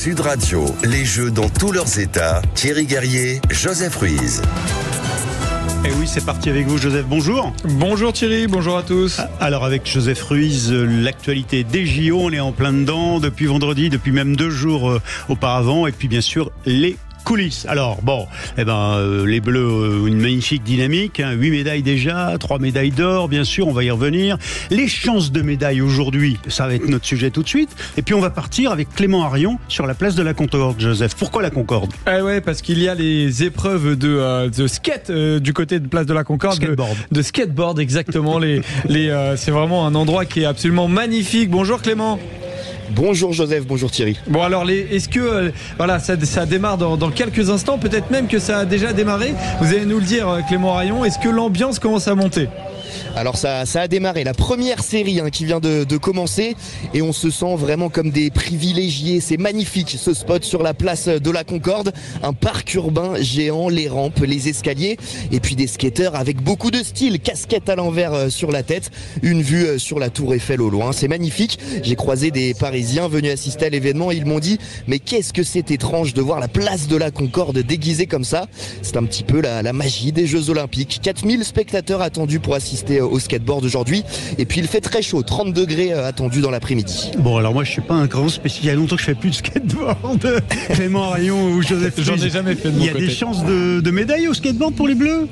Sud Radio, les Jeux dans tous leurs états. Thierry Guerrier, Joseph Ruiz. Et oui, c'est parti avec vous, Joseph. Bonjour. Bonjour Thierry, bonjour à tous. Alors avec Joseph Ruiz, l'actualité des JO, on est en plein dedans depuis vendredi, depuis même 2 jours auparavant. Et puis bien sûr, les coulisses. Alors bon, les Bleus, une magnifique dynamique, 8 médailles déjà, 3 médailles d'or, bien sûr, on va y revenir. Les chances de médailles aujourd'hui, ça va être notre sujet tout de suite. Et puis on va partir avec Clément Arion sur la place de la Concorde, Joseph. Pourquoi la Concorde ? Ouais, parce qu'il y a les épreuves de skate du côté de place de la Concorde. De skateboard, exactement. C'est vraiment un endroit qui est absolument magnifique. Bonjour Clément. Bonjour Joseph, bonjour Thierry. Bon alors, est-ce que ça démarre dans quelques instants, peut-être même que ça a déjà démarré. Vous allez nous le dire Clément Arion, est-ce que l'ambiance commence à monter ? Alors ça a démarré, la première série qui vient de commencer et on se sent vraiment comme des privilégiés. C'est magnifique ce spot sur la place de la Concorde, un parc urbain géant, les rampes, les escaliers et puis des skateurs avec beaucoup de style, casquette à l'envers sur la tête, une vue sur la tour Eiffel au loin, c'est magnifique. J'ai croisé des Parisiens venus assister à l'événement et ils m'ont dit mais qu'est-ce que c'est étrange de voir la place de la Concorde déguisée comme ça. C'est un petit peu la magie des Jeux Olympiques. 4000 spectateurs attendus pour assister au skateboard aujourd'hui et puis il fait très chaud, 30 degrés attendus dans l'après-midi. Bon alors moi je suis pas un grand spécialiste, il y a longtemps que je fais plus de skateboard. Clément Arion ou Joseph, j'en ai jamais fait de mon côté. Il y a des chances de médailles au skateboard pour les Bleus ?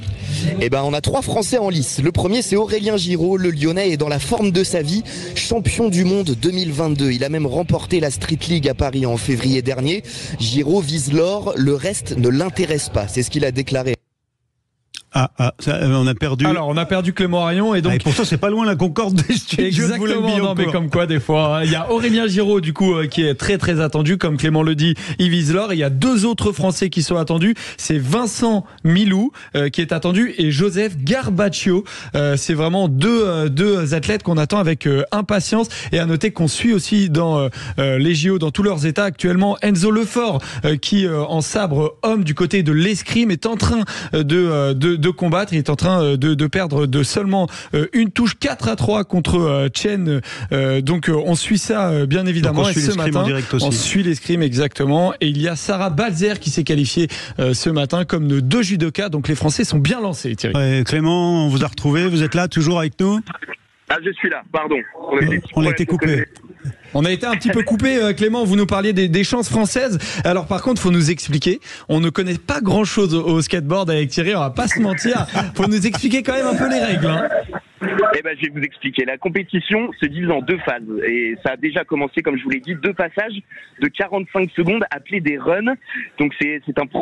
On a 3 Français en lice. Le premier c'est Aurélien Giraud, le Lyonnais est dans la forme de sa vie, champion du monde 2022. Il a même remporté la Street League à Paris en février dernier. Giraud vise l'or, le reste ne l'intéresse pas, c'est ce qu'il a déclaré. On a perdu. Alors, on a perdu Clément Arion et donc. Et pourtant, c'est pas loin la Concorde des studios. Exactement. Non, mais comme quoi, des fois, il y a Aurélien Giraud, du coup, qui est très très attendu, comme Clément le dit, il vise l'or. Il y a 2 autres Français qui sont attendus. C'est Vincent Milou qui est attendu et Joseph Garbaccio. C'est vraiment deux athlètes qu'on attend avec impatience. Et à noter qu'on suit aussi dans les JO dans tous leurs états actuellement Enzo Lefort qui en sabre homme du côté de l'escrime est en train de combattre. Il est en train de perdre de seulement une touche, 4-3 contre Chen. Donc on suit ça bien évidemment. Donc on suit et ce matin, on suit l'escrime exactement. Et il y a Sarah Balzer qui s'est qualifiée ce matin comme 2 judokas. Donc les Français sont bien lancés, Thierry. Ouais, Clément, on vous a retrouvé. Vous êtes là, toujours avec nous ? Ah, je suis là, pardon. On a été coupé. On a été un petit peu coupé, Clément, vous nous parliez des chances françaises. Alors par contre, faut nous expliquer, on ne connaît pas grand-chose au skateboard avec Thierry, on va pas se mentir. Faut nous expliquer quand même un peu les règles. Je vais vous expliquer. La compétition se divise en 2 phases et ça a déjà commencé, comme je vous l'ai dit, 2 passages de 45 secondes appelés des runs. Donc c'est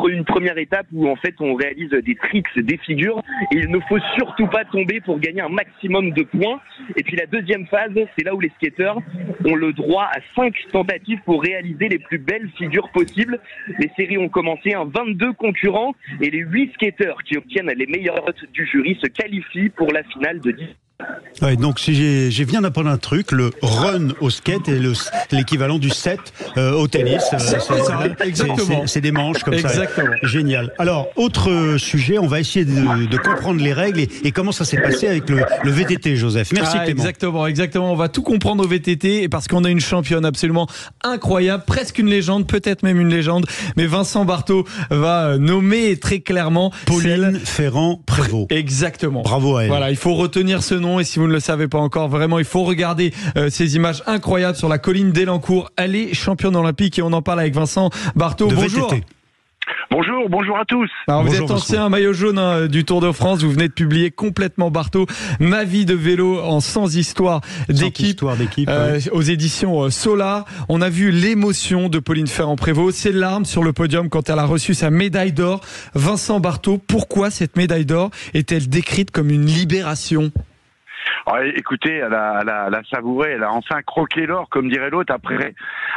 une première étape où en fait on réalise des tricks, des figures et il ne faut surtout pas tomber pour gagner un maximum de points. Et puis la deuxième phase, c'est là où les skateurs ont le droit à 5 tentatives pour réaliser les plus belles figures possibles. Les séries ont commencé, 22 concurrents et les 8 skateurs qui obtiennent les meilleures notes du jury se qualifient pour la finale de 10. Ouais, donc si j'ai viens d'apprendre un truc, le run au skate est l'équivalent du set au tennis. Exactement. C'est des manches comme exactement. Ça. Génial. Alors, autre sujet, on va essayer de comprendre les règles et comment ça s'est passé avec le VTT, Joseph. Merci Clément. Exactement. On va tout comprendre au VTT parce qu'on a une championne absolument incroyable, presque une légende, peut-être même une légende. Mais Vincent Barthaud va nommer très clairement Pauline Ferrand-Prévot. Exactement. Bravo à elle. Voilà, il faut retenir ce nom. Et si vous ne le savez pas encore, vraiment, il faut regarder ces images incroyables sur la colline d'Elancourt. Elle est championne olympique et on en parle avec Vincent Barthaud. Bonjour. VTT. Bonjour à tous. Alors bonjour, vous êtes ancien maillot jaune du Tour de France, vous venez de publier complètement Barthaud, ma vie de vélo en 100 histoires d'équipe, aux éditions Solar. On a vu l'émotion de Pauline Ferrand-Prévot, ses larmes sur le podium quand elle a reçu sa médaille d'or. Vincent Barthaud, pourquoi cette médaille d'or est-elle décrite comme une libération ? Alors, écoutez, elle a savouré, elle a enfin croqué l'or, comme dirait l'autre,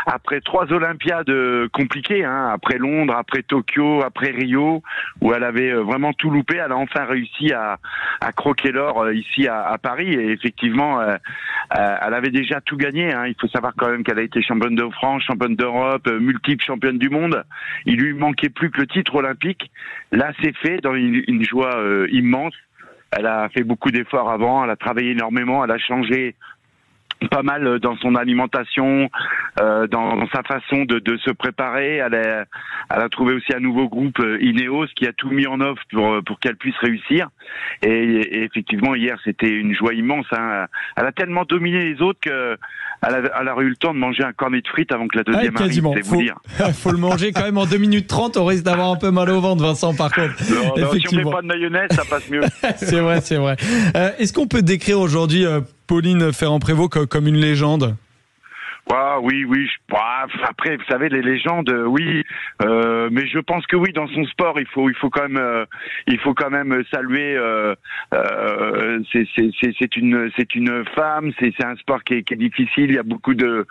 après 3 Olympiades compliquées, après Londres, après Tokyo, après Rio, où elle avait vraiment tout loupé. Elle a enfin réussi à croquer l'or ici à Paris. Et effectivement, elle avait déjà tout gagné. Il faut savoir quand même qu'elle a été championne de France, championne d'Europe, multiple championne du monde. Il lui manquait plus que le titre olympique. Là, c'est fait dans une joie immense. Elle a fait beaucoup d'efforts avant, elle a travaillé énormément, elle a changé pas mal dans son alimentation, dans sa façon de se préparer. Elle a trouvé aussi un nouveau groupe, Ineos, qui a tout mis en œuvre pour qu'elle puisse réussir. Et effectivement, hier, c'était une joie immense. Hein. Elle a tellement dominé les autres qu'elle a eu le temps de manger un cornet de frites avant que la deuxième arrive, c'est vous dire. Faut le manger quand même en 2 minutes 30, on risque d'avoir un peu mal au ventre, Vincent, par contre. Non, si on met pas de mayonnaise, ça passe mieux. C'est vrai. Est-ce qu'on peut décrire aujourd'hui Pauline Ferrand-Prévôt comme une légende? Oui. Après, vous savez, les légendes, oui, mais je pense que oui, dans son sport, il faut quand même saluer. C'est une femme, c'est un sport qui est difficile. Il y a beaucoup de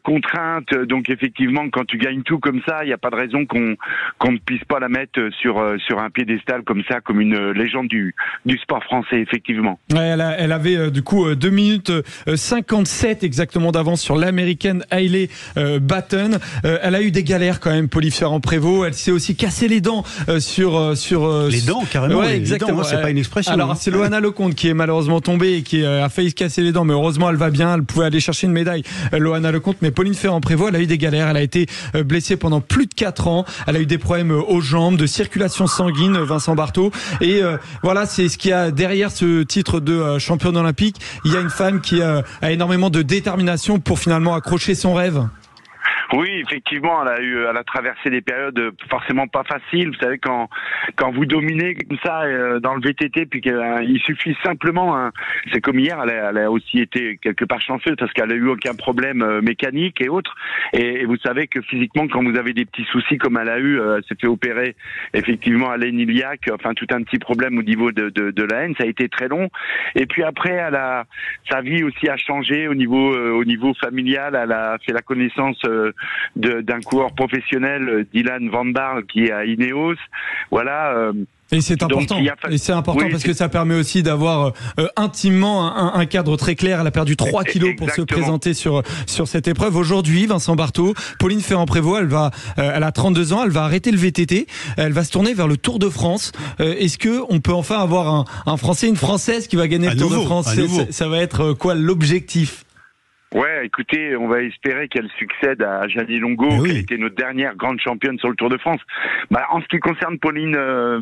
contraintes, donc effectivement, quand tu gagnes tout comme ça, il n'y a pas de raison qu'on ne puisse pas la mettre sur un piédestal comme ça, comme une légende du sport français, effectivement. Ouais, elle avait du coup 2 minutes 57 exactement d'avance sur l'Américaine Hailey Batten. Elle a eu des galères quand même, Pauline Ferrand-Prévôt. Elle s'est aussi cassé les dents sur les dents, carrément. Ouais, exactement. C'est pas une expression. Alors c'est Loana Lecomte qui est malheureusement tombée et qui a failli se casser les dents, mais heureusement elle va bien. Elle pouvait aller chercher une médaille, Loana Lecomte. Mais Pauline Ferrand-Prévôt, elle a eu des galères. Elle a été blessée pendant plus de 4 ans. Elle a eu des problèmes aux jambes, de circulation sanguine, Vincent Barthaud. Et voilà, c'est ce qu'il y a derrière ce titre de championne olympique. Il y a une femme qui a énormément de détermination pour finalement accrocher son rêve. Oui, effectivement, elle a traversé des périodes forcément pas faciles. Vous savez, quand vous dominez comme ça dans le VTT, puis qu'il suffit simplement, c'est comme hier, elle a aussi été quelque part chanceuse parce qu'elle a eu aucun problème mécanique et autres. Et vous savez que physiquement, quand vous avez des petits soucis comme elle a eu, elle s'est fait opérer effectivement à l'aine iliaque, enfin tout un petit problème au niveau de la haine, ça a été très long. Et puis après, sa vie aussi a changé au niveau familial. Elle a fait la connaissance d'un coureur professionnel, Dylan Van Baarle, qui est à Ineos. Voilà. Et c'est important. Et c'est important parce que ça permet aussi d'avoir intimement un cadre très clair. Elle a perdu 3 kilos pour se présenter sur cette épreuve. Aujourd'hui, Vincent Barthaud, Pauline Ferrand-Prévôt, elle a 32 ans, elle va arrêter le VTT, elle va se tourner vers le Tour de France. Est-ce que on peut enfin avoir un Français, une Française qui va gagner le Tour de France? Ça va être quoi l'objectif? Ouais, écoutez, on va espérer qu'elle succède à Jeannie Longo, qui a été notre dernière grande championne sur le Tour de France. En ce qui concerne Pauline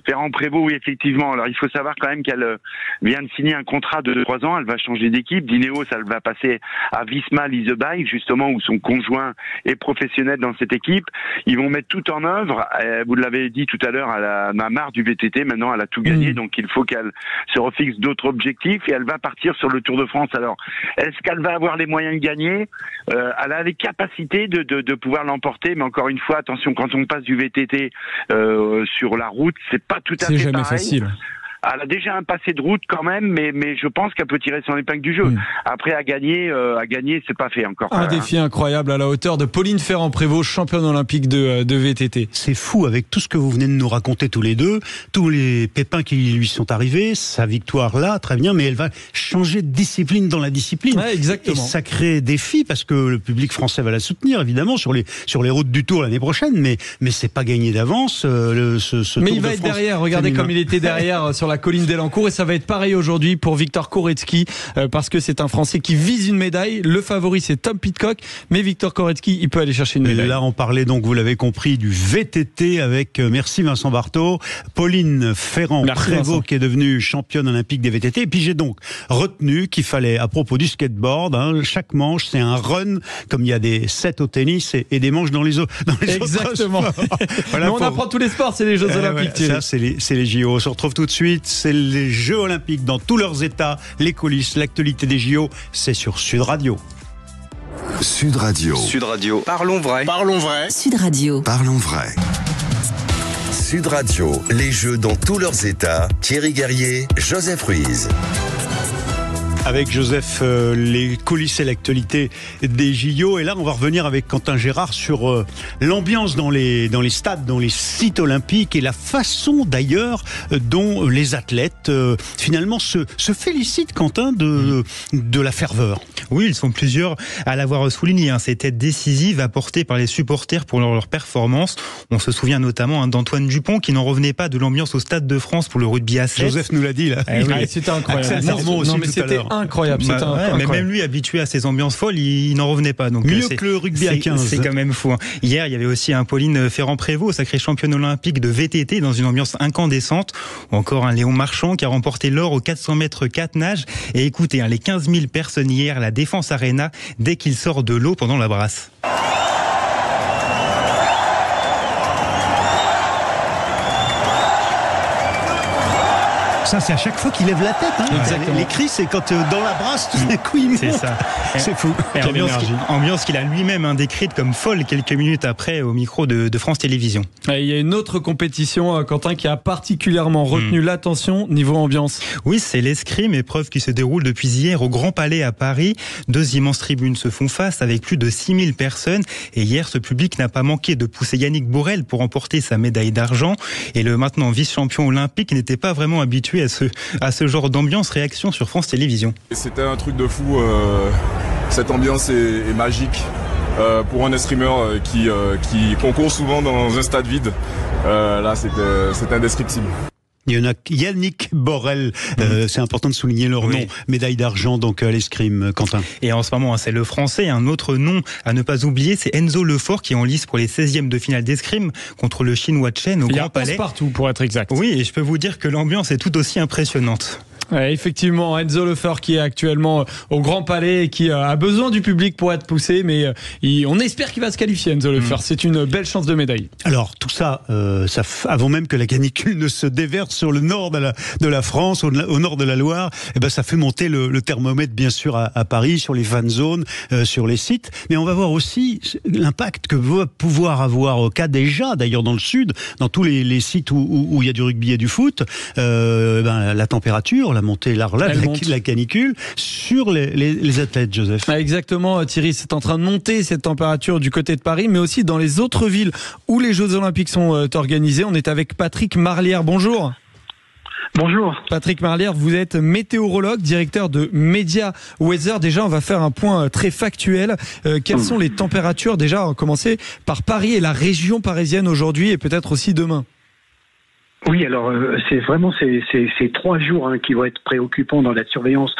Ferrand-Prévôt, oui, effectivement. Alors, il faut savoir quand même qu'elle vient de signer un contrat de 3 ans. Elle va changer d'équipe. D'Ineos, elle va passer à Visma Leasebike, justement, où son conjoint est professionnel dans cette équipe. Ils vont mettre tout en œuvre. Vous l'avez dit tout à l'heure, elle a marre du VTT. Maintenant, elle a tout gagné. Donc, il faut qu'elle se refixe d'autres objectifs et elle va partir sur le Tour de France. Alors, est-ce qu'elle va avoir les moyens de gagner? Elle a les capacités de pouvoir l'emporter, mais encore une fois, attention, quand on passe du VTT sur la route, c'est pas tout à fait pareil. C'est jamais facile. Elle a déjà un passé de route quand même, mais je pense qu'elle peut tirer son épingle du jeu. Après, à gagner, c'est pas fait encore. Un défi incroyable à la hauteur de Pauline Ferrand-Prévôt, championne olympique de VTT. C'est fou avec tout ce que vous venez de nous raconter tous les deux, tous les pépins qui lui sont arrivés, sa victoire là, très bien, mais elle va changer de discipline dans la discipline. Ouais, exactement. Et sacré défi parce que le public français va la soutenir évidemment sur les routes du Tour l'année prochaine, mais c'est pas gagné d'avance. Mais il va être derrière. Regardez comme il était derrière sur la colline d'Elancourt, et ça va être pareil aujourd'hui pour Victor Koretsky parce que c'est un Français qui vise une médaille. Le favori c'est Tom Pidcock, mais Victor Koretsky il peut aller chercher une médaille. Et là on parlait donc, vous l'avez compris, du VTT avec, merci Vincent Barthaud, Pauline Ferrand-Prévôt qui est devenue championne olympique des VTT. Et puis j'ai donc retenu qu'il fallait, à propos du skateboard, chaque manche c'est un run, comme il y a des sets au tennis et des manches dans les autres. Exactement. Voilà, mais on apprend tous les sports, c'est les Jeux Olympiques. Ça c'est les JO. On se retrouve tout de suite. C'est les Jeux Olympiques dans tous leurs états, les coulisses, l'actualité des JO, c'est sur Sud Radio. Sud Radio. Sud Radio. Parlons vrai. Parlons vrai. Sud Radio. Parlons vrai. Sud Radio, les Jeux dans tous leurs états. Thierry Guerrier, Joseph Ruiz. Avec Joseph, les coulisses et l'actualité des JO. Et là, on va revenir avec Quentin Gérard sur l'ambiance dans les stades, dans les sites olympiques et la façon d'ailleurs dont les athlètes finalement se félicitent, Quentin, de la ferveur. Oui, ils sont plusieurs à l'avoir souligné. C'était décisif, apporté par les supporters pour leur performance. On se souvient notamment d'Antoine Dupont qui n'en revenait pas de l'ambiance au Stade de France pour le rugby à 7. Joseph nous l'a dit là. C'était incroyable. Sincèrement aussi tout à l'heure. incroyable. Mais même lui, habitué à ces ambiances folles, il n'en revenait pas. Donc, mieux que le rugby à 15. C'est quand même fou. Hier, il y avait aussi un Pauline Ferrand-Prévot, sacrée championne olympique de VTT dans une ambiance incandescente. Ou encore un Léon Marchand qui a remporté l'or aux 400 mètres 4 nages. Et écoutez, les 15 000 personnes hier à la Défense Arena dès qu'il sort de l'eau pendant la brasse. Ça, c'est à chaque fois qu'il lève la tête. Hein. Les cris, c'est quand dans la brasse, tout d'un coup, il monte. C'est ça. C'est fou. Ambiance qu'il a lui-même décrite comme folle quelques minutes après au micro de France Télévisions. Il y a une autre compétition, Quentin, qui a particulièrement retenu l'attention niveau ambiance. Oui, c'est l'escrime, épreuve qui se déroule depuis hier au Grand Palais à Paris. 2 immenses tribunes se font face avec plus de 6000 personnes. Et hier, ce public n'a pas manqué de pousser Yannick Bourrel pour remporter sa médaille d'argent. Et le maintenant vice-champion olympique n'était pas vraiment habitué à ce genre d'ambiance. Réaction sur France Télévisions. C'était un truc de fou. Cette ambiance est magique. Pour un escrimeur qui concourt souvent dans un stade vide, là c'est indescriptible. Il y en a Yannick Bourrel, c'est important de souligner leur nom, médaille d'argent donc à l'escrime, Quentin. Et en ce moment, c'est le français. Un autre nom à ne pas oublier, c'est Enzo Lefort qui est en lice pour les 16e de finale d'escrime contre le Chinois Chen au Grand Palais. Partout pour être exact. Oui, et je peux vous dire que l'ambiance est tout aussi impressionnante. Ouais, effectivement, Enzo Lefort qui est actuellement au Grand Palais et qui a besoin du public pour être poussé, mais on espère qu'il va se qualifier, Enzo Lefort. C'est une belle chance de médaille. Alors tout ça, avant même que la canicule ne se déverse sur le nord de la France, au nord de la Loire, ça fait monter le thermomètre bien sûr à Paris, sur les fan zones, sur les sites. Mais on va voir aussi l'impact que va pouvoir avoir au cas déjà, d'ailleurs dans le sud, dans tous les sites où il y a du rugby et du foot, la température, la montée de la canicule sur les athlètes, Joseph. Exactement, Thierry, c'est en train de monter cette température du côté de Paris, mais aussi dans les autres villes où les Jeux Olympiques sont organisés. On est avec Patrick Marlière. Bonjour. Bonjour. Patrick Marlière, vous êtes météorologue, directeur de Media Weather. Déjà, on va faire un point très factuel. Quelles sont les températures? Déjà, on va commencer par Paris et la région parisienne aujourd'hui et peut-être aussi demain. Oui, alors c'est vraiment ces 3 jours qui vont être préoccupants dans la surveillance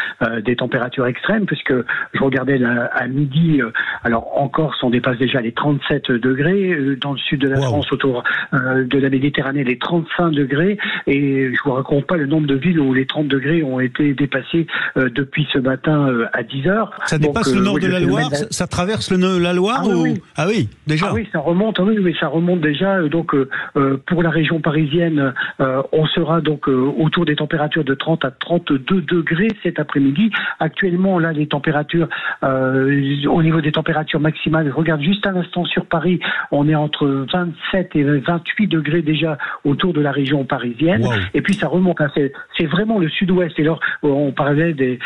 des températures extrêmes, puisque je regardais à midi, alors en Corse on dépasse déjà les 37 degrés, dans le sud de la France autour de la Méditerranée les 35 degrés, et je vous raconte pas le nombre de villes où les 30 degrés ont été dépassés depuis ce matin à 10 heures. Ça dépasse le nord de la Loire, ça traverse la Loire Ah oui, déjà. Ah oui, ça remonte, ça remonte déjà. Donc pour la région parisienne, on sera donc autour des températures de 30 à 32 degrés cet après-midi. Actuellement, là, les températures, au niveau des températures maximales, je regarde juste un instant sur Paris, on est entre 27 et 28 degrés déjà autour de la région parisienne. Wow. Et puis ça remonte, c'est vraiment le sud-ouest. Et alors, on parlait des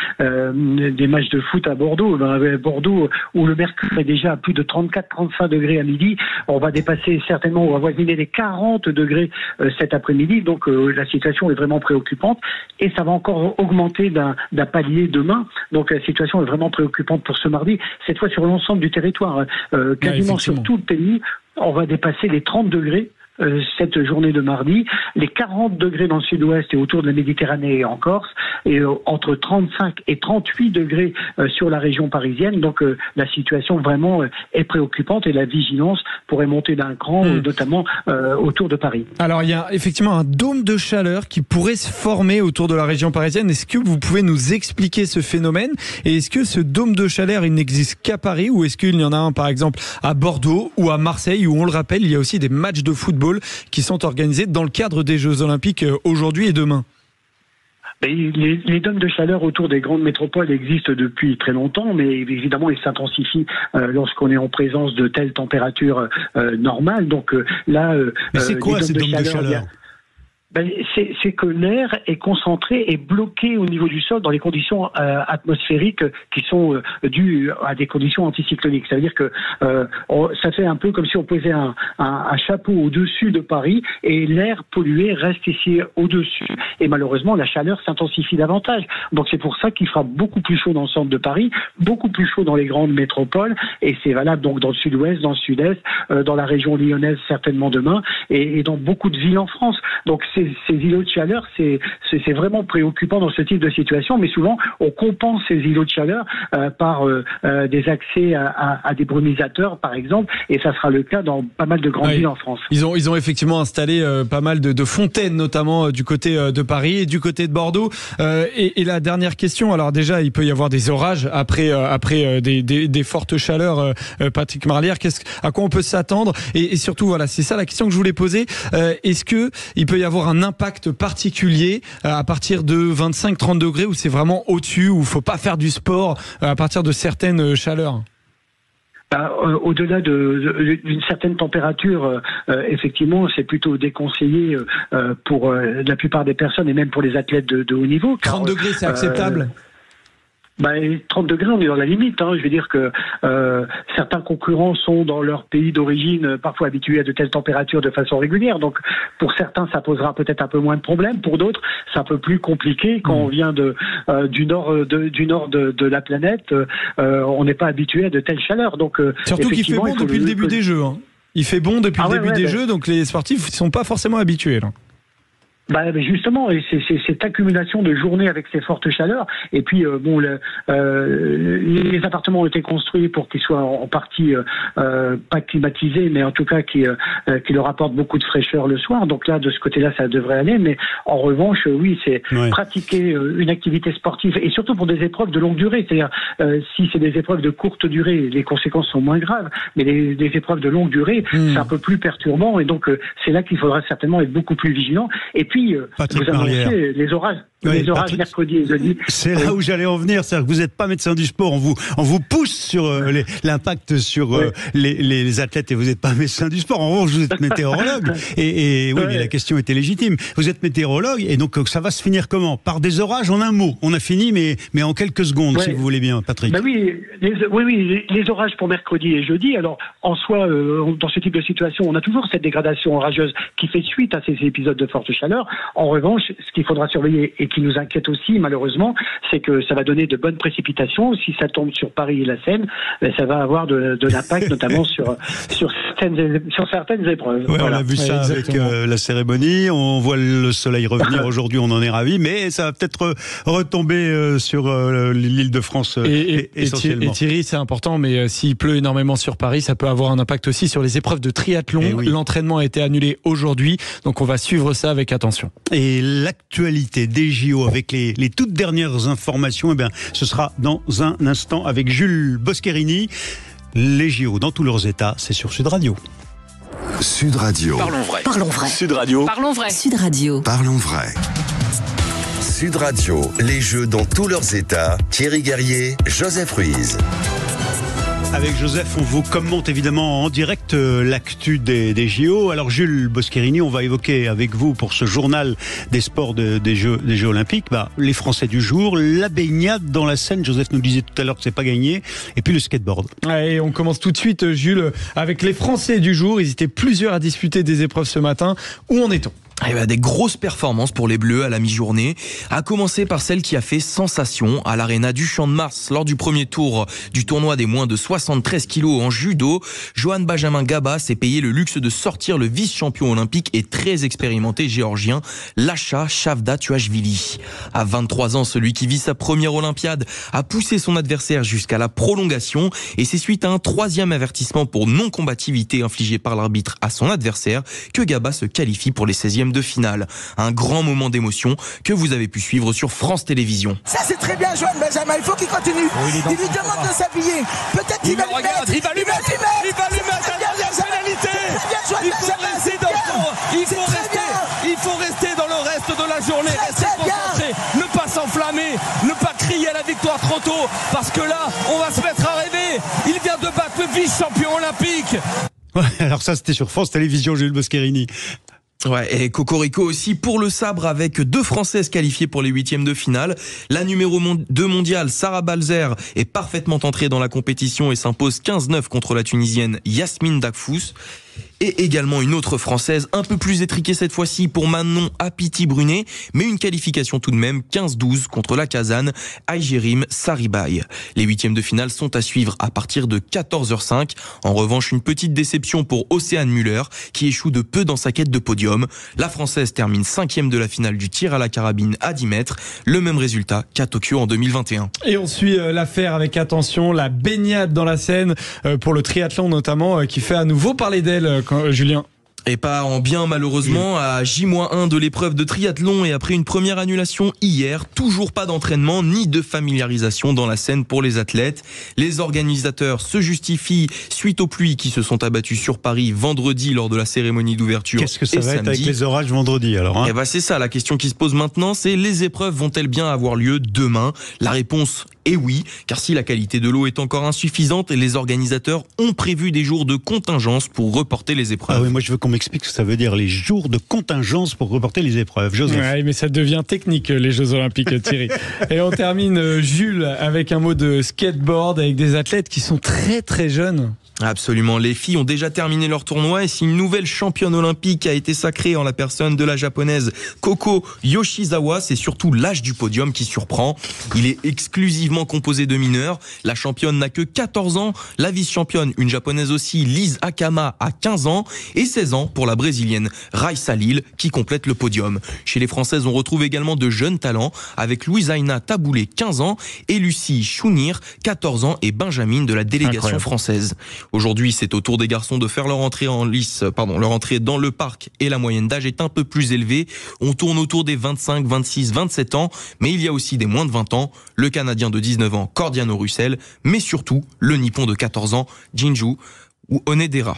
matchs de foot à Bordeaux. Bordeaux, où le mercure est déjà à plus de 34-35 degrés à midi, on va dépasser certainement, on va avoisiner les 40 degrés cet après-midi. Donc la situation est vraiment préoccupante et ça va encore augmenter d'un palier demain. Donc la situation est vraiment préoccupante pour ce mardi. Cette fois sur l'ensemble du territoire, quasiment sur tout le pays, on va dépasser les 30 degrés. Cette journée de mardi, les 40 degrés dans le sud-ouest et autour de la Méditerranée et en Corse, et entre 35 et 38 degrés sur la région parisienne. Donc la situation vraiment est préoccupante et la vigilance pourrait monter d'un cran, notamment autour de Paris. Alors il y a effectivement un dôme de chaleur qui pourrait se former autour de la région parisienne. Est-ce que vous pouvez nous expliquer ce phénomène? Et est-ce que ce dôme de chaleur, il n'existe qu'à Paris, ou est-ce qu'il y en a un par exemple à Bordeaux ou à Marseille, où on le rappelle, il y a aussi des matchs de football qui sont organisés dans le cadre des Jeux Olympiques aujourd'hui et demain? Les dômes de chaleur autour des grandes métropoles existent depuis très longtemps, mais évidemment ils s'intensifient lorsqu'on est en présence de telles températures normales. Donc là, mais c'est quoi ces dômes de chaleur? C'est que l'air est concentré et bloqué au niveau du sol dans les conditions atmosphériques qui sont dues à des conditions anticycloniques. Ça veut dire que ça fait un peu comme si on posait un chapeau au-dessus de Paris et l'air pollué reste ici au-dessus. Et malheureusement, la chaleur s'intensifie davantage. Donc c'est pour ça qu'il fera beaucoup plus chaud dans le centre de Paris, beaucoup plus chaud dans les grandes métropoles, et c'est valable donc dans le sud-ouest, dans le sud-est, dans la région lyonnaise certainement demain, et dans beaucoup de villes en France. Donc c'est ces îlots de chaleur, c'est vraiment préoccupant dans ce type de situation, mais souvent on compense ces îlots de chaleur par des accès à des brumisateurs, par exemple, et ça sera le cas dans pas mal de grandes villes en France. Ils ont effectivement installé pas mal de fontaines, notamment du côté de Paris et du côté de Bordeaux. Et la dernière question, alors déjà, il peut y avoir des orages après des fortes chaleurs. Patrick Marlière, à quoi on peut s'attendre, et surtout, voilà, c'est ça la question que je voulais poser. Est-ce que il peut y avoir un impact particulier à partir de 25-30 degrés, où c'est vraiment au-dessus, où il faut pas faire du sport à partir de certaines chaleurs? Au-delà d'une certaine température, effectivement, c'est plutôt déconseillé pour la plupart des personnes et même pour les athlètes de haut niveau. 30 degrés, c'est acceptable? 30 degrés, on est dans la limite. Je veux dire que certains concurrents sont dans leur pays d'origine parfois habitués à de telles températures de façon régulière. Donc, pour certains, ça posera peut-être un peu moins de problèmes. Pour d'autres, c'est un peu plus compliqué quand on vient du nord de la planète. On n'est pas habitué à de telles chaleurs. Donc, surtout qu'il fait bon depuis le début des Jeux. Il fait bon depuis le début des Jeux, donc les sportifs ne sont pas forcément habitués, là. Justement, et c'est cette accumulation de journées avec ces fortes chaleurs. Et puis les appartements ont été construits pour qu'ils soient en partie pas climatisés, mais en tout cas qui leur apportent beaucoup de fraîcheur le soir. Donc là, de ce côté-là, ça devrait aller. Mais en revanche, oui, c'est pratiquer une activité sportive, et surtout pour des épreuves de longue durée. C'est-à-dire si c'est des épreuves de courte durée, les conséquences sont moins graves. Mais les épreuves de longue durée, c'est un peu plus perturbant. Et donc c'est là qu'il faudra certainement être beaucoup plus vigilant. Et puis Patrick vous annoncez les orages. Les orages mercredi et jeudi. C'est là où j'allais en venir, c'est-à-dire que vous n'êtes pas médecin du sport, on vous pousse sur l'impact sur les athlètes, et vous n'êtes pas médecin du sport. En revanche, vous êtes météorologue. Et oui, mais la question était légitime. Vous êtes météorologue, et donc ça va se finir comment? Par des orages, en un mot. On a fini, mais en quelques secondes, si vous voulez bien, Patrick. Les orages pour mercredi et jeudi. Alors, en soi, dans ce type de situation, on a toujours cette dégradation orageuse qui fait suite à ces épisodes de forte chaleur. En revanche, ce qu'il faudra surveiller, et qui nous inquiète aussi, malheureusement, c'est que ça va donner de bonnes précipitations. Si ça tombe sur Paris et la Seine, ça va avoir de l'impact, notamment sur certaines épreuves. On a vu ça avec la cérémonie. On voit le soleil revenir aujourd'hui, on en est ravis, mais ça va peut-être retomber sur l'île de France essentiellement. Et Thierry, c'est important, mais s'il pleut énormément sur Paris, ça peut avoir un impact aussi sur les épreuves de triathlon. L'entraînement a été annulé aujourd'hui, donc on va suivre ça avec attention. Et l'actualité des JO avec les toutes dernières informations, ce sera dans un instant avec Jules Boscherini. Les JO dans tous leurs états, c'est sur Sud Radio. Sud Radio. Parlons vrai. Parlons vrai. Sud Radio. Parlons vrai. Sud Radio. Parlons vrai. Sud Radio, les Jeux dans tous leurs états. Thierry Guerrier, Joseph Ruiz. Avec Joseph, on vous commente évidemment en direct l'actu des JO. Alors Jules Boscherini, on va évoquer avec vous pour ce journal des sports des Jeux Olympiques, les Français du jour, la baignade dans la Seine. Joseph nous disait tout à l'heure que c'est pas gagné, et puis le skateboard. Et on commence tout de suite, Jules, avec les Français du jour. Ils étaient plusieurs à disputer des épreuves ce matin. Où en est-on? Des grosses performances pour les Bleus à la mi-journée, à commencer par celle qui a fait sensation à l'Arena du Champ de Mars lors du premier tour du tournoi des moins de 73 kilos en judo. Johan Benjamin Gaba s'est payé le luxe de sortir le vice-champion olympique et très expérimenté géorgien Lasha Chavda-Tuashvili. À 23 ans, celui qui vit sa première Olympiade a poussé son adversaire jusqu'à la prolongation, et c'est suite à un troisième avertissement pour non-combativité infligé par l'arbitre à son adversaire que Gaba se qualifie pour les 16e de finale. Un grand moment d'émotion que vous avez pu suivre sur France Télévisions. Ça c'est très bien, Johan Benjamin, il faut qu'il continue. Il lui demande de s'habiller. Peut-être qu'il va lui mettre. Il va lui mettre la dernière pénalité. Il faut rester dans le reste de la journée, rester concentré, ne pas s'enflammer, ne pas crier à la victoire trop tôt, parce que là, on va se mettre à rêver. Il vient de battre le vice-champion olympique. Alors ça, c'était sur France Télévisions, Jules Boscherini. Et Cocorico aussi pour le sabre, avec 2 Françaises qualifiées pour les 8e de finale. La numéro 2 mondiale, Sarah Balzer, est parfaitement entrée dans la compétition et s'impose 15-9 contre la Tunisienne Yasmine Dakfous. Et également une autre Française, un peu plus étriquée cette fois-ci pour Manon Apiti-Brunet, mais une qualification tout de même 15-12 contre la Kazane Aïgerim Saribay. Les huitièmes de finale sont à suivre à partir de 14h05. En revanche, une petite déception pour Océane Müller qui échoue de peu dans sa quête de podium. La Française termine 5e de la finale du tir à la carabine à 10 mètres. Le même résultat qu'à Tokyo en 2021. Et on suit l'affaire avec attention, la baignade dans la Seine pour le triathlon notamment qui fait à nouveau parler d'elle, Julien. Et pas en bien malheureusement, à J-1 de l'épreuve de triathlon et après une première annulation hier, toujours pas d'entraînement ni de familiarisation dans la Seine pour les athlètes. Les organisateurs se justifient suite aux pluies qui se sont abattues sur Paris vendredi lors de la cérémonie d'ouverture. Qu'est-ce que ça va être avec les orages vendredi alors, Eh ben c'est ça, la question qui se pose maintenant, c'est les épreuves vont-elles bien avoir lieu demain? La réponse est oui, car si la qualité de l'eau est encore insuffisante, les organisateurs ont prévu des jours de contingence pour reporter les épreuves. Ah oui, moi je veux qu'on m'explique ce que ça veut dire, les jours de contingence pour reporter les épreuves. Joseph. Ouais, mais ça devient technique, les Jeux Olympiques, Thierry. Et on termine, Jules, avec un mot de skateboard, avec des athlètes qui sont très très jeunes. Absolument, les filles ont déjà terminé leur tournoi et si une nouvelle championne olympique a été sacrée en la personne de la japonaise Koko Yoshizawa, c'est surtout l'âge du podium qui surprend. Il est exclusivement composé de mineurs. La championne n'a que 14 ans, la vice-championne, une japonaise aussi, Liz Akama, a 15 ans et 16 ans pour la brésilienne Raissa Lille qui complète le podium. Chez les Françaises, on retrouve également de jeunes talents avec Louisaina Taboulé, 15 ans et Lucie Chounir, 14 ans et Benjamin de la délégation française. Aujourd'hui, c'est au tour des garçons de faire leur entrée leur entrée dans le parc et la moyenne d'âge est un peu plus élevée. On tourne autour des 25, 26, 27 ans, mais il y a aussi des moins de 20 ans, le Canadien de 19 ans, Cordiano Russell, mais surtout le Nippon de 14 ans, Jinju ou Onedera.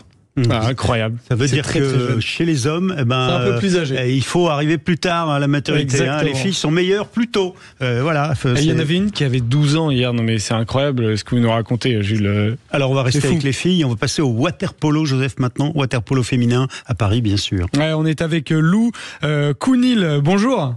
Ah, incroyable. Ça veut dire que chez les hommes, c'est un peu plus âgé. Il faut arriver plus tard à la maturité. Hein. Les filles sont meilleures plus tôt. Voilà. Il y en avait une qui avait 12 ans hier. Non mais c'est incroyable ce que vous nous racontez, Jules. Alors on va rester avec les filles. On va passer au water-polo, Joseph, maintenant. Water-polo féminin à Paris, bien sûr. Ouais, on est avec Lou Counil. Bonjour.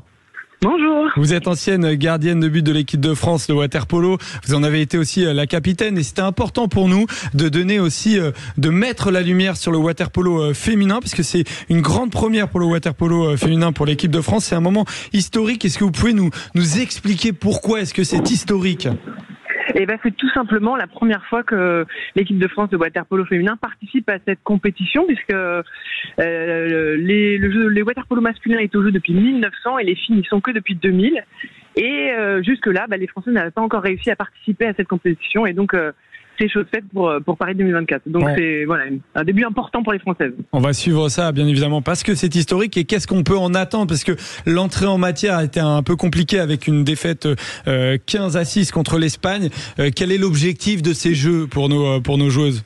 Bonjour. Vous êtes ancienne gardienne de but de l'équipe de France, le water-polo. Vous en avez été aussi la capitaine et c'était important pour nous de donner aussi, de mettre la lumière sur le water-polo féminin parce que c'est une grande première pour le water-polo féminin pour l'équipe de France. C'est un moment historique. Est-ce que vous pouvez nous expliquer pourquoi est-ce que c'est historique ? Et ben c'est tout simplement la première fois que l'équipe de France de water-polo féminin participe à cette compétition puisque les water-polo masculins est au jeu depuis 1900 et les filles n'y sont que depuis 2000 et jusque-là les Français n'avaient pas encore réussi à participer à cette compétition et donc c'est chose faite pour Paris 2024. Donc c'est un début important pour les Françaises. On va suivre ça bien évidemment parce que c'est historique et qu'est-ce qu'on peut en attendre parce que l'entrée en matière a été un peu compliquée avec une défaite 15-6 contre l'Espagne. Quel est l'objectif de ces jeux pour nos joueuses ?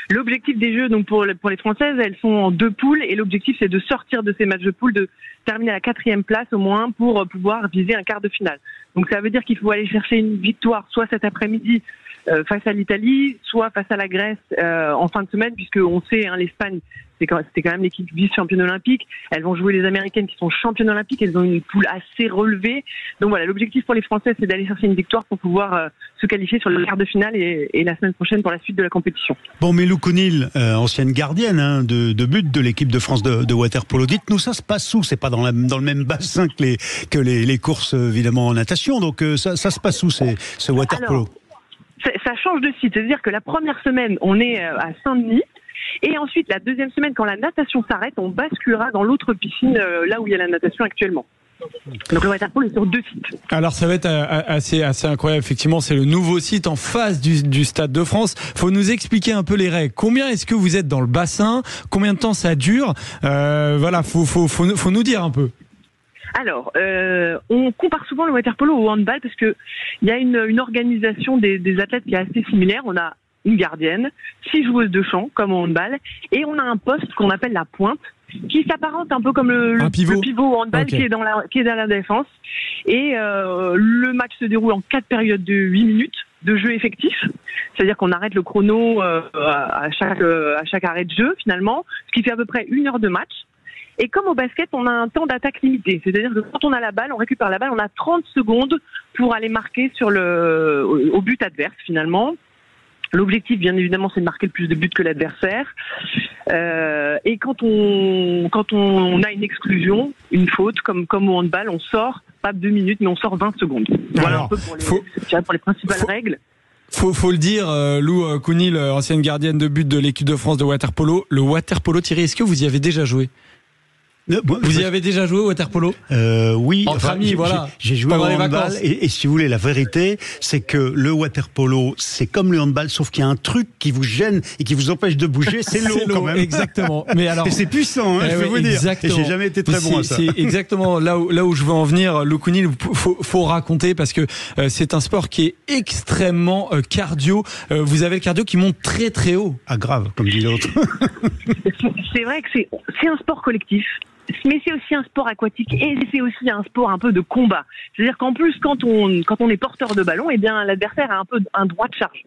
L'objectif des jeux, donc pour les Françaises, elles sont en 2 poules et l'objectif c'est de sortir de ces matchs de poules, de terminer à la 4e place au moins pour pouvoir viser un quart de finale. Donc ça veut dire qu'il faut aller chercher une victoire soit cet après-midi face à l'Italie, soit face à la Grèce en fin de semaine, puisque on sait, l'Espagne, c'était quand même l'équipe vice-championne olympique. Elles vont jouer les Américaines qui sont championnes olympiques. Elles ont une poule assez relevée. Donc voilà, l'objectif pour les Françaises, c'est d'aller chercher une victoire pour pouvoir se qualifier sur le quart de finale et la semaine prochaine pour la suite de la compétition. Bon, mais Lou Counil, ancienne gardienne de but de l'équipe de France de water-polo, dites-nous, ça se passe où ? C'est pas dans le même bassin que les courses évidemment en natation. Donc ça se passe où ce water-polo ? Ça change de site, c'est-à-dire que la première semaine, on est à Saint-Denis, et ensuite la deuxième semaine, quand la natation s'arrête, on basculera dans l'autre piscine, là où il y a la natation actuellement. Donc le water-polo est sur 2 sites. Alors ça va être assez incroyable, effectivement, c'est le nouveau site en face du Stade de France. Faut nous expliquer un peu les règles. Combien est-ce que vous êtes dans le bassin ? Combien de temps ça dure ? Faut nous dire un peu. Alors, on compare souvent le water-polo au handball parce que il y a une organisation des athlètes qui est assez similaire. On a une gardienne, 6 joueuses de champ comme au handball, et on a un poste qu'on appelle la pointe, qui s'apparente un peu comme le pivot au handball, okay, qui est dans la défense. Et le match se déroule en 4 périodes de 8 minutes de jeu effectif, c'est-à-dire qu'on arrête le chrono à chaque arrêt de jeu finalement, ce qui fait à peu près 1 heure de match. Et comme au basket, on a un temps d'attaque limité. C'est-à-dire que quand on a la balle, on récupère la balle, on a 30 secondes pour aller marquer au but adverse finalement. L'objectif, bien évidemment, c'est de marquer le plus de buts que l'adversaire. Et quand on a une exclusion, une faute, comme au handball, on sort pas 2 minutes, mais on sort 20 secondes. Voilà un peu pour les principales règles. Faut le dire, Lou Counil, ancienne gardienne de but de l'équipe de France de water-polo. Le water-polo, Thierry, est-ce que vous y avez déjà joué ? Vous y avez déjà joué au water-polo ? Oui. Entre amis, voilà. J'ai joué au handball et si vous voulez, la vérité, c'est que le water-polo, c'est comme le handball, sauf qu'il y a un truc qui vous gêne et qui vous empêche de bouger, c'est l'eau quand même. Exactement. Mais alors, et c'est puissant, je peux vous dire. Et j'ai jamais été très bon à ça. C'est exactement là où je veux en venir, Lou Counil. Faut raconter parce que c'est un sport qui est extrêmement cardio. Vous avez le cardio qui monte très très haut. Ah grave, comme dit l'autre. C'est vrai que c'est un sport collectif. Mais c'est aussi un sport aquatique et c'est aussi un sport un peu de combat. C'est-à-dire qu'en plus, quand on est porteur de ballon, eh bien, l'adversaire a un peu un droit de charge.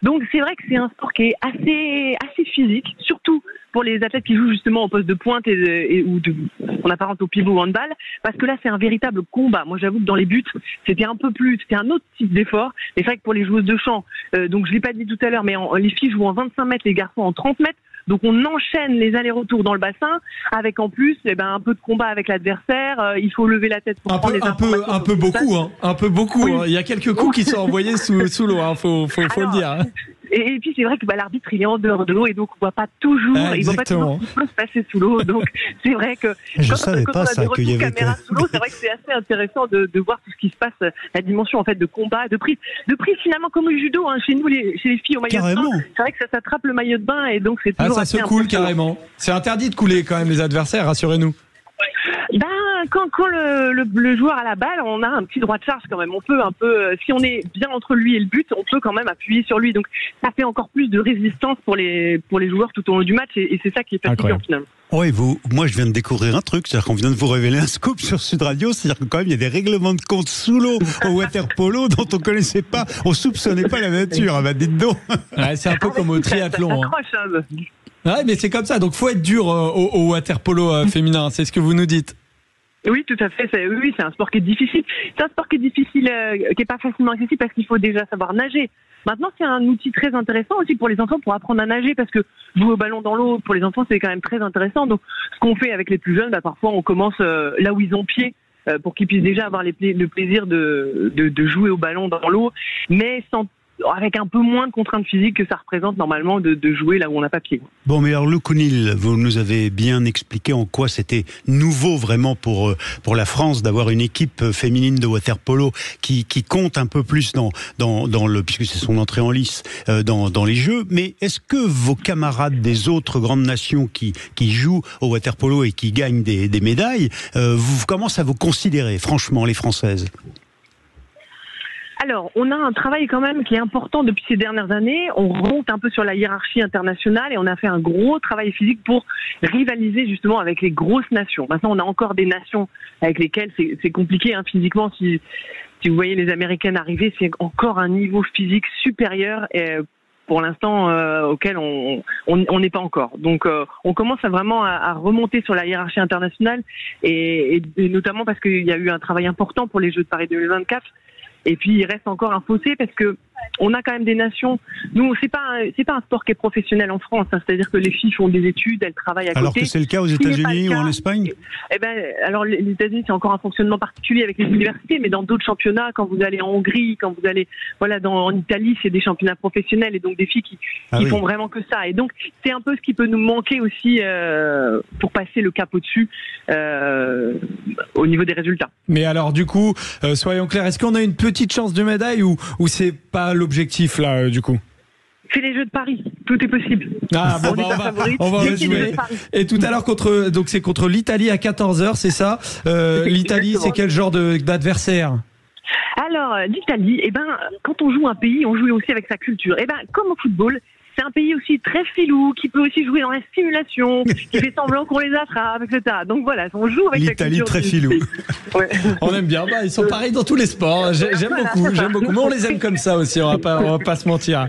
Donc, c'est vrai que c'est un sport qui est assez physique, surtout pour les athlètes qui jouent justement au poste de pointe on apparente au pivot ou handball, parce que là, c'est un véritable combat. Moi, j'avoue que dans les buts, c'était un autre type d'effort. Mais c'est vrai que pour les joueuses de champ, donc je l'ai pas dit tout à l'heure, mais les filles jouent en 25 mètres, les garçons en 30 mètres. Donc on enchaîne les allers-retours dans le bassin avec en plus un peu de combat avec l'adversaire. Il faut lever la tête pour prendre les informations. Un peu beaucoup. Oui. Il y a quelques coups qui sont envoyés sous l'eau. Faut le dire. Et puis c'est vrai que l'arbitre il est en dehors de l'eau et donc on voit pas toujours. Il voit pas toujours ce qui peut se passer sous l'eau. Donc c'est vrai que quand on a des retours caméra sous l'eau, c'est vrai que c'est assez intéressant de voir tout ce qui se passe, la dimension en fait de combat, de prise finalement comme au judo. Chez nous, chez les filles au maillot de bain, c'est vrai que ça s'attrape le maillot de bain et donc c'est toujours ça se coule carrément. C'est interdit de couler quand même les adversaires, rassurez-nous. Quand le joueur a la balle, on a un petit droit de charge quand même. On peut un peu, si on est bien entre lui et le but, on peut quand même appuyer sur lui. Donc ça fait encore plus de résistance pour les joueurs tout au long du match et c'est ça qui est fatigant finalement. Oui, moi je viens de découvrir un truc, c'est-à-dire qu'on vient de vous révéler un scoop sur Sud Radio, c'est-à-dire que quand même il y a des règlements de compte sous l'eau au water-polo dont on connaissait pas, on soupçonnait pas la nature. Dites donc. Ouais, c'est un peu comme au triathlon. Ouais, mais c'est comme ça. Donc faut être dur au water-polo féminin, c'est ce que vous nous dites. Oui, tout à fait. C'est un sport qui est difficile. C'est un sport qui est pas facilement accessible parce qu'il faut déjà savoir nager. Maintenant, c'est un outil très intéressant aussi pour les enfants pour apprendre à nager parce que jouer au ballon dans l'eau pour les enfants c'est quand même très intéressant. Donc, ce qu'on fait avec les plus jeunes, parfois on commence là où ils ont pied pour qu'ils puissent déjà avoir le plaisir de jouer au ballon dans l'eau, mais avec un peu moins de contraintes physiques que ça représente normalement de jouer là où on n'a pas pied. Bon, mais alors Lou Counil, vous nous avez bien expliqué en quoi c'était nouveau vraiment pour la France d'avoir une équipe féminine de water-polo qui compte un peu plus puisque c'est son entrée en lice dans les Jeux. Mais est-ce que vos camarades des autres grandes nations qui jouent au water-polo et qui gagnent des médailles, vous commencent à vous considérer, franchement, les Françaises ? Alors, on a un travail quand même qui est important depuis ces dernières années. On remonte un peu sur la hiérarchie internationale et on a fait un gros travail physique pour rivaliser justement avec les grosses nations. Maintenant, on a encore des nations avec lesquelles c'est compliqué physiquement. Si vous voyez les Américaines arriver, c'est encore un niveau physique supérieur pour l'instant auquel on n'est pas encore. Donc on commence vraiment à remonter sur la hiérarchie internationale et notamment parce qu'il y a eu un travail important pour les Jeux de Paris 2024. Et puis il reste encore un fossé parce que on a quand même des nations. Nous, c'est pas un sport qui est professionnel en France. C'est-à-dire que les filles font des études, elles travaillent à côté. Alors que c'est le cas aux États-Unis ou en Espagne. Alors les États-Unis, c'est encore un fonctionnement particulier avec les universités, mais dans d'autres championnats, quand vous allez en Hongrie, quand vous allez en Italie, c'est des championnats professionnels et donc des filles qui font vraiment que ça. Et donc c'est un peu ce qui peut nous manquer aussi pour passer le cap au-dessus au niveau des résultats. Mais alors du coup, soyons clairs, est-ce qu'on a une petite chance de médaille ou c'est pas l'objectif là du coup? C'est les Jeux de Paris, tout est possible. Ah bon, on va jouer. Et tout à l'heure c'est contre l'Italie à 14h, c'est ça? L'Italie, c'est quel genre d'adversaire? Alors l'Italie, quand on joue un pays, on joue aussi avec sa culture. Comme au football, c'est un pays aussi très filou, qui peut aussi jouer dans la simulation, qui fait semblant qu'on les attrape, etc. Donc voilà, on joue avec l'Italie la culture très filou. Ouais. On aime bien. Ils sont pareils dans tous les sports. J'aime beaucoup. Mais on les aime comme ça aussi. On va pas se mentir.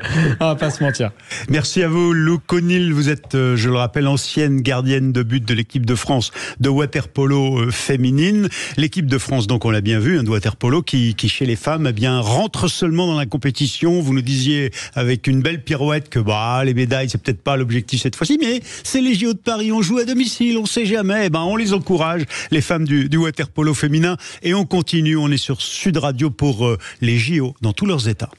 Merci à vous, Lou Conil. Vous êtes, je le rappelle, ancienne gardienne de but de l'équipe de France de water-polo féminine. L'équipe de France, donc on l'a bien vu, de water-polo qui chez les femmes, rentre seulement dans la compétition. Vous nous disiez avec une belle pirouette que les médailles, c'est peut-être pas l'objectif cette fois-ci, mais c'est les JO de Paris. On joue à domicile, on sait jamais. On les encourage, les femmes du water-polo féminin. Et on continue. On est sur Sud Radio pour les JO dans tous leurs états.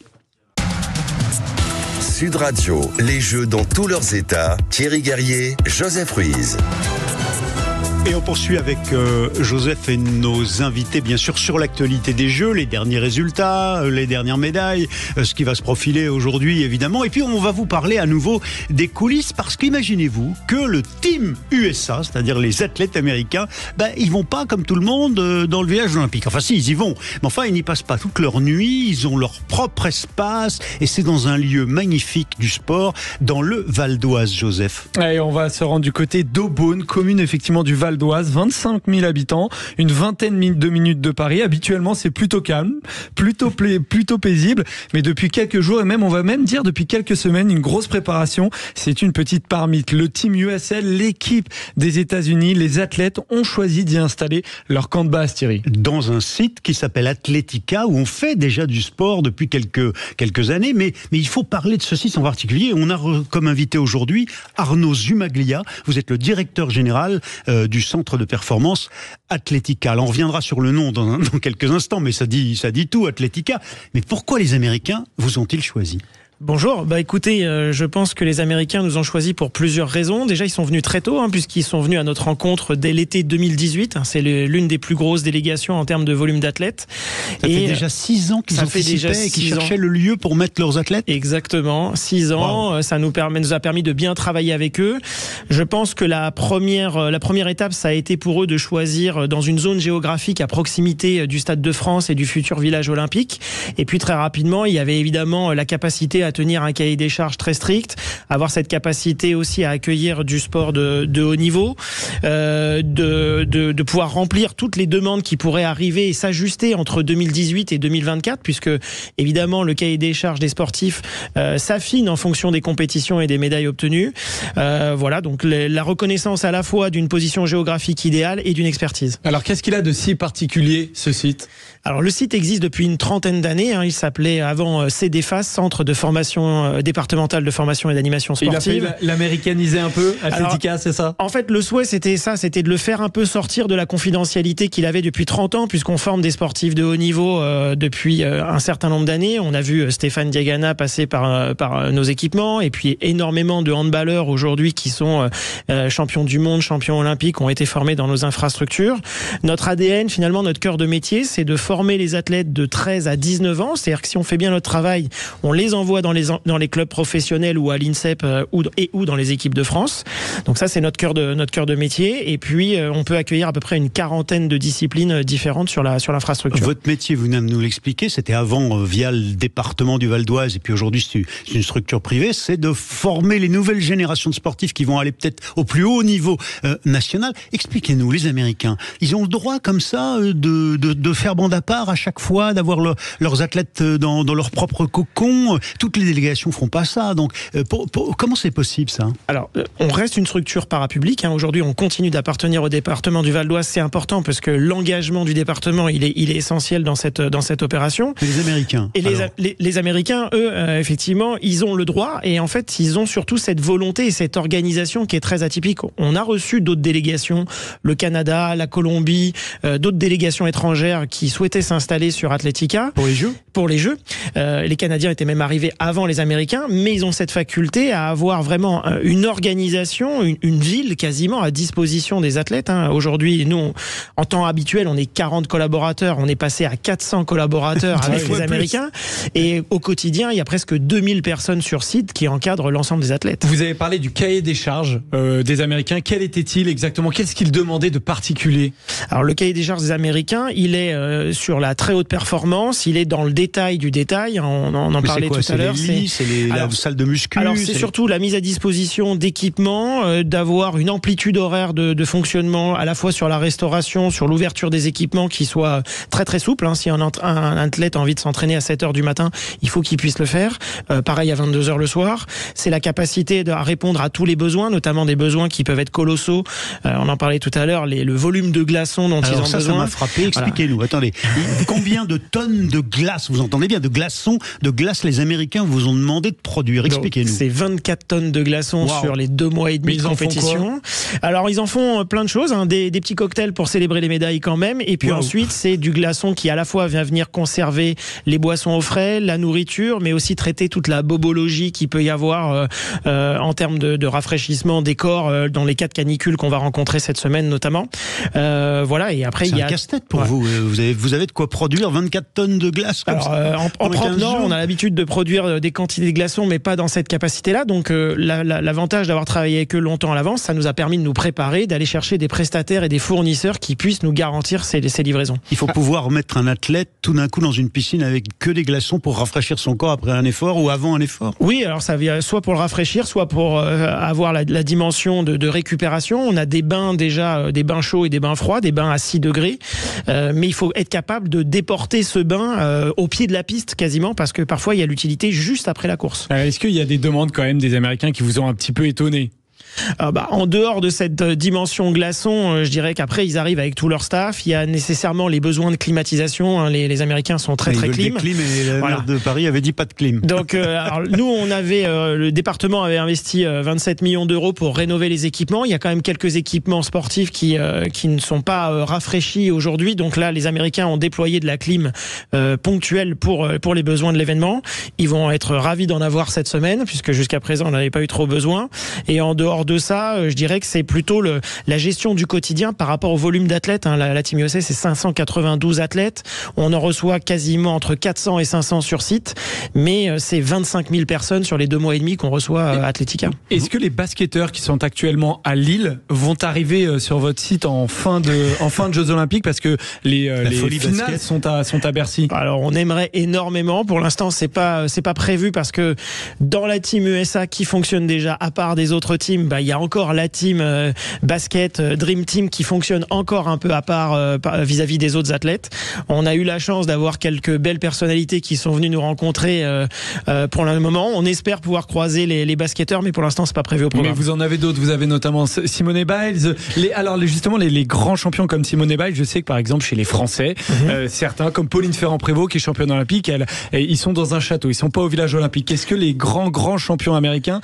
Sud Radio, les Jeux dans tous leurs états. Thierry Guerrier, Joseph Ruiz. Et on poursuit avec Joseph et nos invités, bien sûr, sur l'actualité des Jeux, les derniers résultats, les dernières médailles, ce qui va se profiler aujourd'hui, évidemment. Et puis, on va vous parler à nouveau des coulisses, parce qu'imaginez-vous que le team USA, c'est-à-dire les athlètes américains, ils vont pas, comme tout le monde, dans le village olympique. Enfin, si, ils y vont. Mais enfin, ils n'y passent pas toute leur nuit. Ils ont leur propre espace. Et c'est dans un lieu magnifique du sport, dans le Val d'Oise, Joseph. Et on va se rendre du côté d'Aubonne, commune, effectivement, du Val d'Oise, 25 000 habitants, une vingtaine de minutes de Paris. Habituellement, c'est plutôt calme, plutôt paisible, mais depuis quelques jours, et même, on va même dire depuis quelques semaines, une grosse préparation. C'est une petite marmite. Le Team USL, l'équipe des États-Unis, les athlètes ont choisi d'y installer leur camp de base, Thierry. Dans un site qui s'appelle Atletica, où on fait déjà du sport depuis quelques années, mais il faut parler de ce site en particulier. On a comme invité aujourd'hui Arnaud Zumaglia. Vous êtes le directeur général du centre de performance Atletica. Alors on reviendra sur le nom dans quelques instants, mais ça dit tout, Atletica. Mais pourquoi les Américains vous ont-ils choisi ? Bonjour, écoutez, je pense que les Américains nous ont choisis pour plusieurs raisons. Déjà, ils sont venus très tôt, puisqu'ils sont venus à notre rencontre dès l'été 2018. C'est l'une des plus grosses délégations en termes de volume d'athlètes. Ça fait déjà 6 ans qu'ils anticipaient et qu'ils cherchaient le lieu pour mettre leurs athlètes. Exactement, 6 ans. Wow. Ça nous a permis de bien travailler avec eux. Je pense que la première étape, ça a été pour eux de choisir dans une zone géographique à proximité du Stade de France et du futur village olympique. Et puis très rapidement, il y avait évidemment la capacité à tenir un cahier des charges très strict, avoir cette capacité aussi à accueillir du sport de haut niveau, de pouvoir remplir toutes les demandes qui pourraient arriver et s'ajuster entre 2018 et 2024, puisque évidemment le cahier des charges des sportifs s'affine en fonction des compétitions et des médailles obtenues. Voilà, donc la reconnaissance à la fois d'une position géographique idéale et d'une expertise. Alors qu'est-ce qu'il a de si particulier, ce site ? Alors le site existe depuis une trentaine d'années, il s'appelait avant CDFAS, Centre de formation départementale de formation et d'animation sportive. Il a fait l'américaniser un peu, Atletica, c'est ça ? En fait, le souhait, c'était de le faire un peu sortir de la confidentialité qu'il avait depuis 30 ans, puisqu'on forme des sportifs de haut niveau depuis un certain nombre d'années. On a vu Stéphane Diagana passer par nos équipements, et puis énormément de handballeurs aujourd'hui qui sont champions du monde, champions olympiques, ont été formés dans nos infrastructures. Notre ADN, finalement, notre cœur de métier, c'est de former les athlètes de 13 à 19 ans. C'est-à-dire que si on fait bien notre travail, on les envoie dans les clubs professionnels ou à l'INSEP ou dans les équipes de France. Donc ça, c'est notre cœur de métier. Et puis, on peut accueillir à peu près une quarantaine de disciplines différentes sur l'infrastructure. Votre métier, vous venez de nous l'expliquer, c'était avant via le département du Val d'Oise, et puis aujourd'hui, c'est une structure privée, c'est de former les nouvelles générations de sportifs qui vont aller peut-être au plus haut niveau national. Expliquez-nous, les Américains, ils ont le droit comme ça de faire bande à part à chaque fois, d'avoir leurs athlètes dans leur propre cocon. Toutes les délégations feront pas ça. Donc, comment c'est possible, ça ? Alors, on reste une structure parapublique. Aujourd'hui, on continue d'appartenir au département du Val d'Oise. C'est important parce que l'engagement du département, il est essentiel dans cette opération. Et les Américains. Et les Américains, eux, effectivement, ils ont le droit. Et en fait, ils ont surtout cette volonté et cette organisation qui est très atypique. On a reçu d'autres délégations, le Canada, la Colombie, d'autres délégations étrangères qui souhaitaient s'installer sur Atletica. Pour les Jeux ? Pour les Jeux. Les Canadiens étaient même arrivés avant les Américains, mais ils ont cette faculté à avoir vraiment une organisation, une ville quasiment à disposition des athlètes. Aujourd'hui, nous, en temps habituel, on est 40 collaborateurs, on est passé à 400 collaborateurs avec les Américains, et au quotidien, il y a presque 2000 personnes sur site qui encadrent l'ensemble des athlètes. Vous avez parlé du cahier des charges des Américains. Quel était-il exactement ? Qu'est-ce qu'ils demandaient de particulier ? Alors, le cahier des charges des Américains, il est sur la très haute performance, il est dans le détail du détail, on en parlait tout à l'heure. lits, c'est la salle de muscu. Alors c'est surtout la mise à disposition d'équipements, d'avoir une amplitude horaire de fonctionnement à la fois sur la restauration, sur l'ouverture des équipements qui soit très très souple. Si un athlète a envie de s'entraîner à 7h du matin, il faut qu'il puisse le faire. Pareil à 22h le soir. C'est la capacité à répondre à tous les besoins, notamment des besoins qui peuvent être colossaux. On en parlait tout à l'heure, le volume de glaçons dont ils ont besoin. Ça m'a frappé. Expliquez-nous. Attendez, combien de tonnes de glace, vous entendez bien, de glaçons, de glace les Américains vous ont demandé de produire? Expliquez-nous. C'est 24 tonnes de glaçons sur les 2 mois et demi de compétition. Alors ils en font plein de choses, des petits cocktails pour célébrer les médailles quand même, et puis ensuite c'est du glaçon qui à la fois vient venir conserver les boissons au frais, la nourriture, mais aussi traiter toute la bobologie qu'il peut y avoir en termes de rafraîchissement des corps dans les cas de canicule qu'on va rencontrer cette semaine notamment. Voilà, et après il y a un casse-tête pour vous. Vous avez de quoi produire 24 tonnes de glace comme ça. En Europe Nord, on a l'habitude de produire des quantités de glaçons, mais pas dans cette capacité-là. Donc l'avantage d'avoir travaillé avec eux longtemps à l'avance, ça nous a permis de nous préparer, d'aller chercher des prestataires et des fournisseurs qui puissent nous garantir ces livraisons. Il faut pouvoir mettre un athlète tout d'un coup dans une piscine avec que des glaçons pour rafraîchir son corps après un effort ou avant un effort. Oui, alors ça vient soit pour le rafraîchir, soit pour avoir la dimension de récupération. On a des bains déjà, des bains chauds et des bains froids, des bains à 6 degrés. Mais il faut être capable de déporter ce bain au pied de la piste quasiment, parce que parfois il y a l'utilité juste après la course. Est-ce qu'il y a des demandes quand même des Américains qui vous ont un petit peu étonné? En dehors de cette dimension glaçon, je dirais qu'après ils arrivent avec tout leur staff. Il y a nécessairement les besoins de climatisation. Les Américains sont très clim. Et la maire de Paris avait dit pas de clim. Donc alors, nous on avait le département avait investi 27 millions d'euros pour rénover les équipements. Il y a quand même quelques équipements sportifs qui ne sont pas rafraîchis aujourd'hui. Donc là les Américains ont déployé de la clim ponctuelle pour les besoins de l'événement. Ils vont être ravis d'en avoir cette semaine puisque jusqu'à présent on n'avait pas eu trop besoin. Et en dehors de ça, je dirais que c'est plutôt la gestion du quotidien par rapport au volume d'athlètes. La Team USA, c'est 592 athlètes. On en reçoit quasiment entre 400 et 500 sur site, mais c'est 25 000 personnes sur les 2 mois et demi qu'on reçoit à Atletica. Est-ce que les basketteurs qui sont actuellement à Lille vont arriver sur votre site en fin de Jeux Olympiques, parce que les finales sont à Bercy? Alors on aimerait énormément. Pour l'instant, c'est pas prévu parce que dans la Team USA qui fonctionne déjà à part des autres teams, il y a encore la team basket Dream Team qui fonctionne encore un peu à part vis-à-vis des autres athlètes. On a eu la chance d'avoir quelques belles personnalités qui sont venues nous rencontrer pour le moment. On espère pouvoir croiser les basketteurs, mais pour l'instant c'est pas prévu au programme. Mais vous en avez d'autres. Vous avez notamment Simone Biles. Justement les grands champions comme Simone Biles, je sais que par exemple chez les Français, certains comme Pauline Ferrand-Prévot qui est championne olympique, ils sont dans un château, ils sont pas au village olympique. Est-ce que les grands champions américains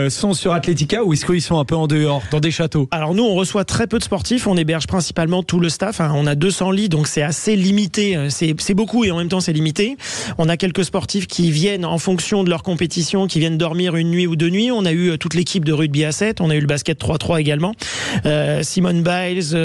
sont sur Atletica, ou est-ce qu'ils sont un peu en dehors, dans des châteaux? Alors nous on reçoit très peu de sportifs, on héberge principalement tout le staff, on a 200 lits donc c'est assez limité, c'est beaucoup et en même temps c'est limité. On a quelques sportifs qui viennent en fonction de leur compétition, qui viennent dormir 1 nuit ou 2 nuits. On a eu toute l'équipe de rugby à 7, on a eu le basket 3-3 également, Simone Biles,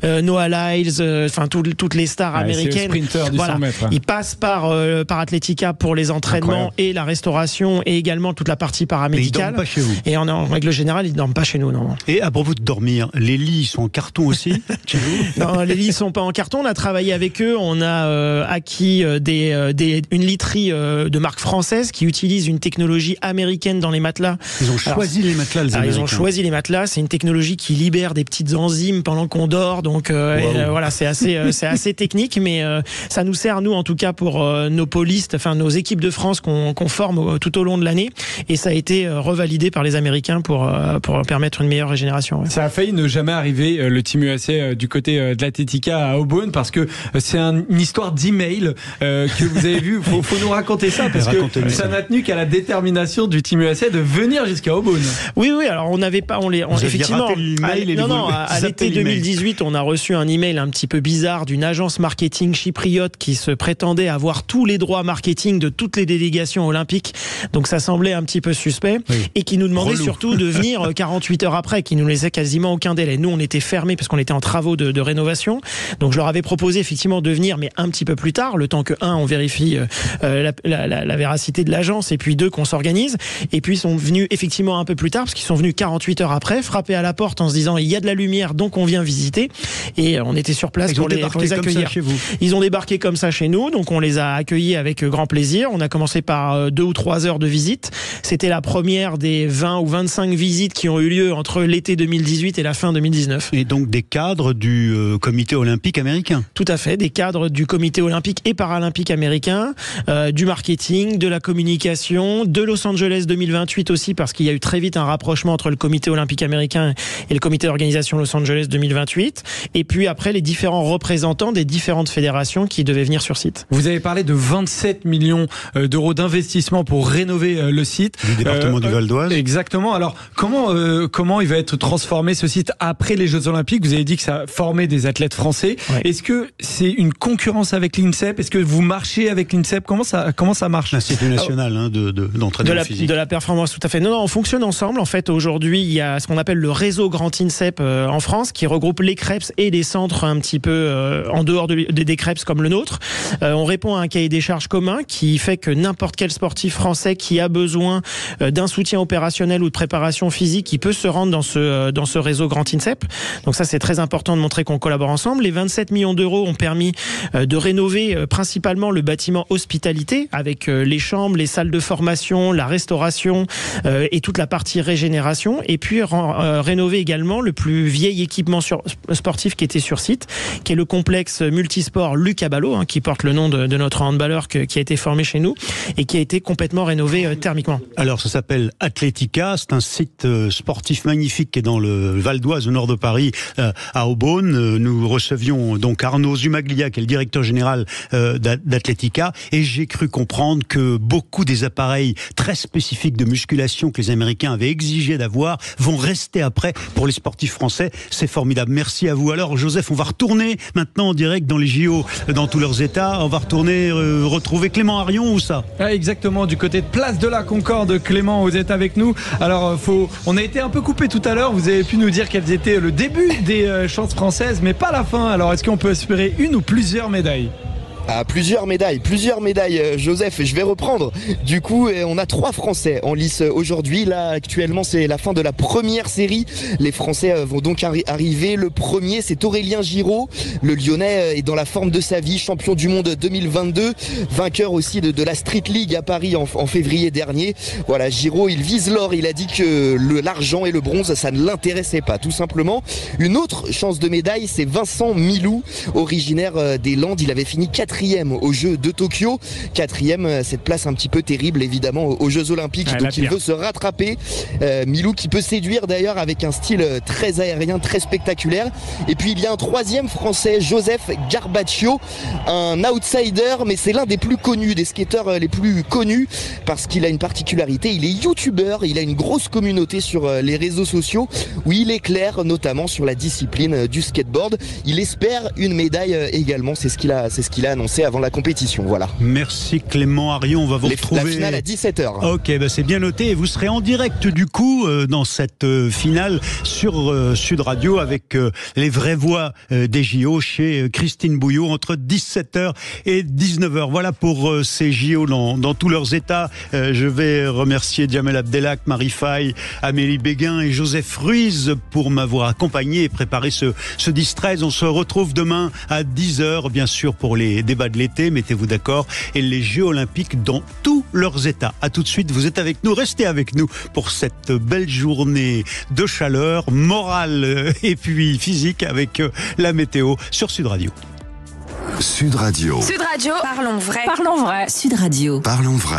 Noah Lyles, toutes les stars américaines. Du 100 mètres. Ils passent par Atletica pour les entraînements et la restauration et également toute la partie paramédicale. Ils dorment pas chez vous. Et en règle générale, ils dorment pas chez nous, non. Et à propos de dormir, les lits sont en carton aussi chez vous? Non, les lits sont pas en carton. On a travaillé avec eux. On a acquis une literie de marque française qui utilise une technologie américaine dans les matelas. Ils ont choisi les matelas, les Américains. Ils ont choisi les matelas. C'est une technologie qui libère des petites enzymes pendant qu'on dort. Donc voilà, c'est assez technique, mais ça nous sert nous en tout cas pour nos polistes, nos équipes de France qu'on forme tout au long de l'année. Et ça a été revalidé par les Américains pour permettre une meilleure régénération. Ouais. Ça a failli ne jamais arriver, le Team USA du côté de l'Atletica à Aubonne, parce que c'est une histoire d'email que vous avez vu. Faut nous raconter ça, parce que ça n'a tenu qu'à la détermination du Team USA de venir jusqu'à Aubonne. Oui, alors on n'avait pas, effectivement, à l'été 2018, on a reçu un email un petit peu bizarre d'une agence marketing chypriote qui se prétendait avoir tous les droits marketing de toutes les délégations olympiques. Donc ça semblait un petit peu suspect, et qui nous demandait surtout de venir revenir 48 heures après, qui nous laissait quasiment aucun délai. Nous, on était fermés parce qu'on était en travaux de rénovation. Donc, je leur avais proposé effectivement de venir, mais un petit peu plus tard, le temps que, on vérifie la véracité de l'agence, et puis 2, qu'on s'organise. Et puis, ils sont venus effectivement un peu plus tard, parce qu'ils sont venus 48 heures après, frapper à la porte en se disant, il y a de la lumière, donc on vient visiter. Et on était sur place pour les accueillir. Chez vous. Ils ont débarqué comme ça chez nous, donc on les a accueillis avec grand plaisir. On a commencé par 2 ou 3 heures de visite. C'était la première des 20 ou 25 visites qui ont eu lieu entre l'été 2018 et la fin 2019. Et donc des cadres du comité olympique américain. Tout à fait, des cadres du comité olympique et paralympique américain, du marketing, de la communication, de Los Angeles 2028 aussi, parce qu'il y a eu très vite un rapprochement entre le comité olympique américain et le comité d'organisation Los Angeles 2028. Et puis après, les différents représentants des différentes fédérations qui devaient venir sur site. Vous avez parlé de 27 millions d'euros d'investissement pour rénover le site. Du département du Val d'Oise. Exactement. Alors, comment il va être transformé ce site après les Jeux Olympiques? Vous avez dit que ça formait des athlètes français. Ouais. Est-ce que c'est une concurrence avec l'INSEP? Est-ce que vous marchez avec l'INSEP? Comment ça marche? L'Institut national d'entraînement physique. De la performance, tout à fait. Non, on fonctionne ensemble. En fait, aujourd'hui, il y a ce qu'on appelle le réseau Grand INSEP en France, qui regroupe les CREPS et des centres un petit peu en dehors des CREPS comme le nôtre. On répond à un cahier des charges commun qui fait que n'importe quel sportif français qui a besoin d'un soutien opérationnel ou de préparation physique, qui peut se rendre dans ce réseau Grand INSEP. Donc ça, c'est très important de montrer qu'on collabore ensemble. Les 27 millions d'euros ont permis de rénover principalement le bâtiment hospitalité, avec les chambres, les salles de formation, la restauration et toute la partie régénération. Et puis rénover également le plus vieil équipement sportif qui était sur site, qui est le complexe multisport Luc Abalo, qui porte le nom de notre handballeur qui a été formé chez nous et qui a été complètement rénové thermiquement. Alors ça s'appelle Athletica, c'est un site sportif magnifique qui est dans le Val d'Oise, au nord de Paris, à Aubonne. Nous recevions donc Arnaud Zumaglia, qui est le directeur général d'Athletica, et j'ai cru comprendre que beaucoup des appareils très spécifiques de musculation que les Américains avaient exigé d'avoir vont rester après pour les sportifs français. C'est formidable. Merci à vous. Alors Joseph, on va retourner maintenant en direct dans les JO, dans tous leurs états. On va retourner retrouver Clément Arion, ou ça? Exactement, du côté de Place de la Concorde. Clément, vous êtes avec nous. Alors on a été un peu coupé tout à l'heure. Vous avez pu nous dire quels étaient le début des chances françaises, mais pas la fin. Alors est-ce qu'on peut espérer une ou plusieurs médailles? Plusieurs médailles, Joseph. Je vais reprendre. Du coup, on a 3 Français en lice aujourd'hui. Là, actuellement, c'est la fin de la première série. Les Français vont donc arriver. Le premier, c'est Aurélien Giraud. Le Lyonnais est dans la forme de sa vie, champion du monde 2022, vainqueur aussi de la Street League à Paris en février dernier. Voilà, Giraud, il vise l'or. Il a dit que l'argent et le bronze, ça ne l'intéressait pas, tout simplement. Une autre chance de médaille, c'est Vincent Milou, originaire des Landes. Il avait fini 4e aux Jeux de Tokyo. 4e, cette place un petit peu terrible évidemment aux Jeux Olympiques. Donc il veut se rattraper. Milou qui peut séduire d'ailleurs avec un style très aérien, très spectaculaire. Et puis il y a un 3e Français, Joseph Garbaccio, un outsider, mais c'est l'un des plus connus, des skateurs les plus connus, parce qu'il a une particularité, il est youtubeur, il a une grosse communauté sur les réseaux sociaux où il éclaire notamment sur la discipline du skateboard. Il espère une médaille également, c'est ce qu'il a annoncé avant la compétition. Voilà. Merci Clément Arion, on va vous retrouver. La finale à 17h. Ok, c'est bien noté, et vous serez en direct du coup dans cette finale sur Sud Radio avec les vraies voix des JO chez Christine Bouillot entre 17h et 19h. Voilà pour ces JO dans tous leurs états. Je vais remercier Jamel Abdelak, Marie Faye, Amélie Béguin et Joseph Ruiz pour m'avoir accompagné et préparé ce 10-13. On se retrouve demain à 10h, bien sûr, pour les débats de l'été, mettez-vous d'accord, et les Jeux Olympiques dans tous leurs états. À tout de suite, vous êtes avec nous, restez avec nous pour cette belle journée de chaleur, morale et puis physique avec la météo sur Sud Radio. Sud Radio. Sud Radio. Parlons vrai. Parlons vrai. Sud Radio. Parlons vrai.